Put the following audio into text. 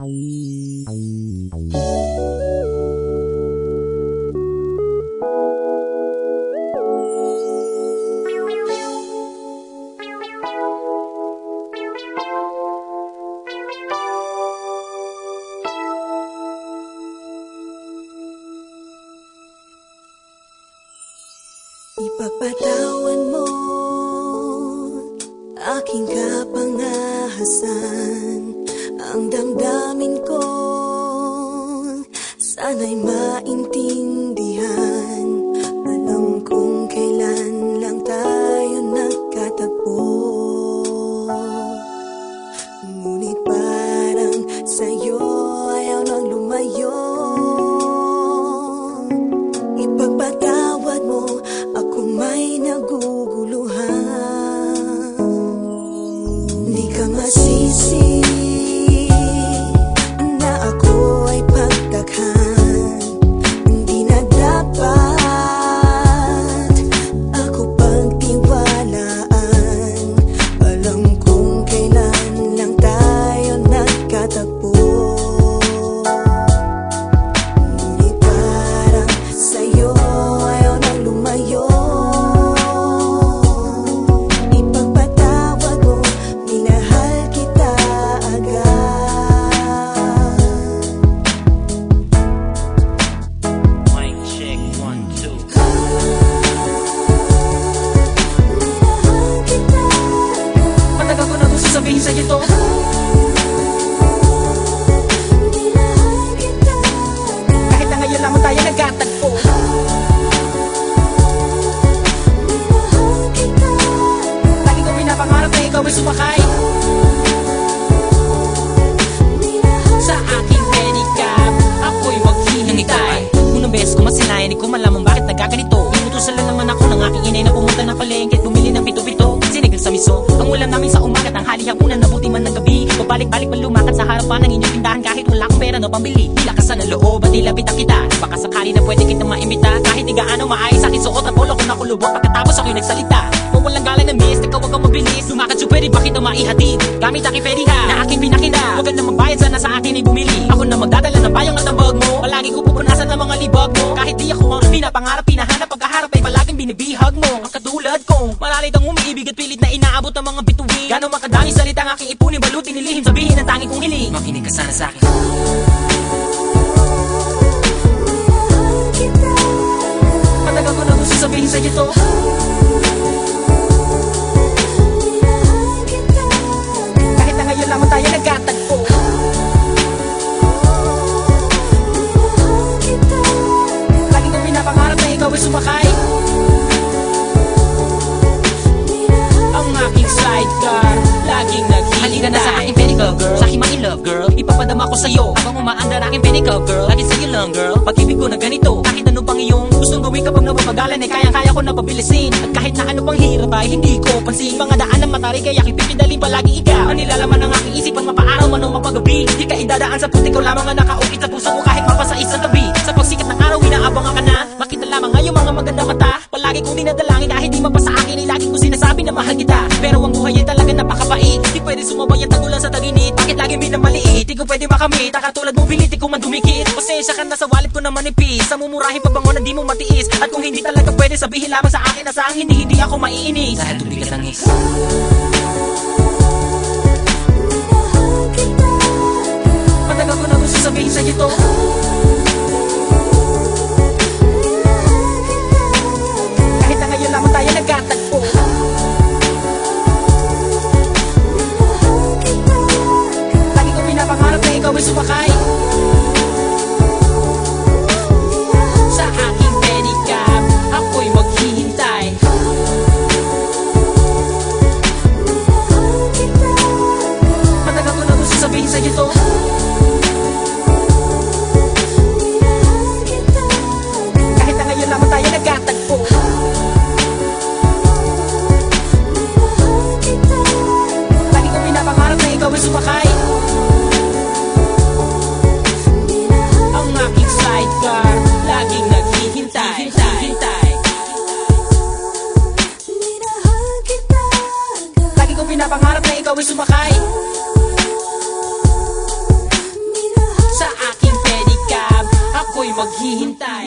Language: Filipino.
Ipagpatawan mo aking kapangahasan, ang damdamin ko sana'y maintindihan. Alam kong kailan lang tayo nagkatagpo, ngunit parang sa'yo ayaw nang lumayo. Ipagpatawad mo, ako may naguguluhan. Di ka masisi na ako ay pagtakhan. Hindi na dapat ako pagtiwalaan. Alam kong kailan lang tayo nagkatagpo, ngunit parang sa'yo ayaw nang lumayo. Ipagpatawad mo, minahal kita agad. Mic check, 1, 2. Minahal kita agad. Matagal ko na gusto sabihin sa'yo to. Minahal kita agad. Kahit na ngayon lamang tayo nagkatagpo. Minahal kita agad. Lagi ko pinapangarap na ikaw ay sumakay sa aking pedicab. Ako'y maghihintay. Unang beses ko masinayan, di ko malaman bakit nagkaganito. Inutusan lang naman ako ng aking inay na pumunta ng palengke at bumili ng pito-pito. Sinigil sa miso, ang ulam namin sa umaga, tanghali, hapunan, nabuti man ng gabi. Pabalik-balik man lumakad sa harapan ng inyong tindahan kahit wala akong pera na pambili. Di lakasan ng loob at nilapitan kita. Baka sakali na pwede kitang maimbita. Kahit di gaano maayos aking suot at polo ko nakulubot. Pagkatapos ako'y nagsalita, kung walang galang na miss, ikaw wag kang mabilis. Lumakad so pwede ba kita maihatid gamit aking pediha na aking pinakita. Huwag ka na magbayad, sana sa akin ay bumili. Ako na magdadala ng bayang at ang bag mo. Palagi ko pupunasan ng mga libag mo. Kahit di ako ang pinapangarap, pinahanap, pagkaharap ay palaging binibihag mo. Ang katulad kong malalit ang umiibig at pilit na inaabot ng mga bituin. Gano'ng makadami salita ang aking ipunin, balutin, nilihim, sabihin ang tanging kong hiling. Makinig ka sana sa akin. Minahal kita agad. Matagal ko na gusto sabihin sa'yo to. Minahal kita agad. Kahit na ngayon lamang tayo nagkatagpo. Minahal kita agad. Lagi ko pinapangarap na ikaw ay sumakay ang aking sidecar, laging naghihintay. Halika na sa aking pedicab girl, sa aking ma-in-love girl. Ipapadama ko sa'yo habang umaandar aking pedicab girl. Lagi sa'yo lang girl, pag-ibig ko na ganito. Kahit ano pang iyong gustong gawin kapag napapagalan ay kayang-kaya ko na pabilisin. At kahit na ano pang hirap ay hindi ko pansin. Mga daan ng matari kaya pipidalin palagi ikaw. Ang nilalaman ng aking isipan, mapaaraw man o mapagabi. Di ka idadaan sa puti ko lamang ang nakaukit sa puso ko kahit mapasa isang tabi. Sa pagsikat ng araw inaabangan ka na, makita lamang ngayong mga maganda mata. Palagi kong dinadalangin kahit di mapasa akin ay lagi kong sinasabi na mahal kita. Pero ang buhay ay talaga napakabait. Di pwede sumabay ang tagulan sa taginit. Bakit lagi minamaliit? Di ko pwede makamit. Katulad mo bilit, di ko man dumikit. Pasensya ka na sa wallet ko na manipis. Sa mumurahin pabango na di mo matiis. At kung hindi talaga pwede, sabihin lamang sa akin na saan hindi ako maiinis. Dahil tubigat ang is. Minahal kita agad. Matagal ko na gusto sabihin sa'yo to. Minahal kita agad. Kahit na ngayon lamang tayo nagkatagpo. Minahal kita agad. Lagi ko pinapangarap na ikaw ay sumakay sa aking pedicab. Ako'y maghihintay. Minahal kita agad. Matagal ko na gusto sabihin sa'yo to. Minahal kita agad. Kahit na ngayon lamang tayo nagkatagpo. Minahal kita agad. Lagi ko pinapangarap na ikaw ay sumakay maghihintay.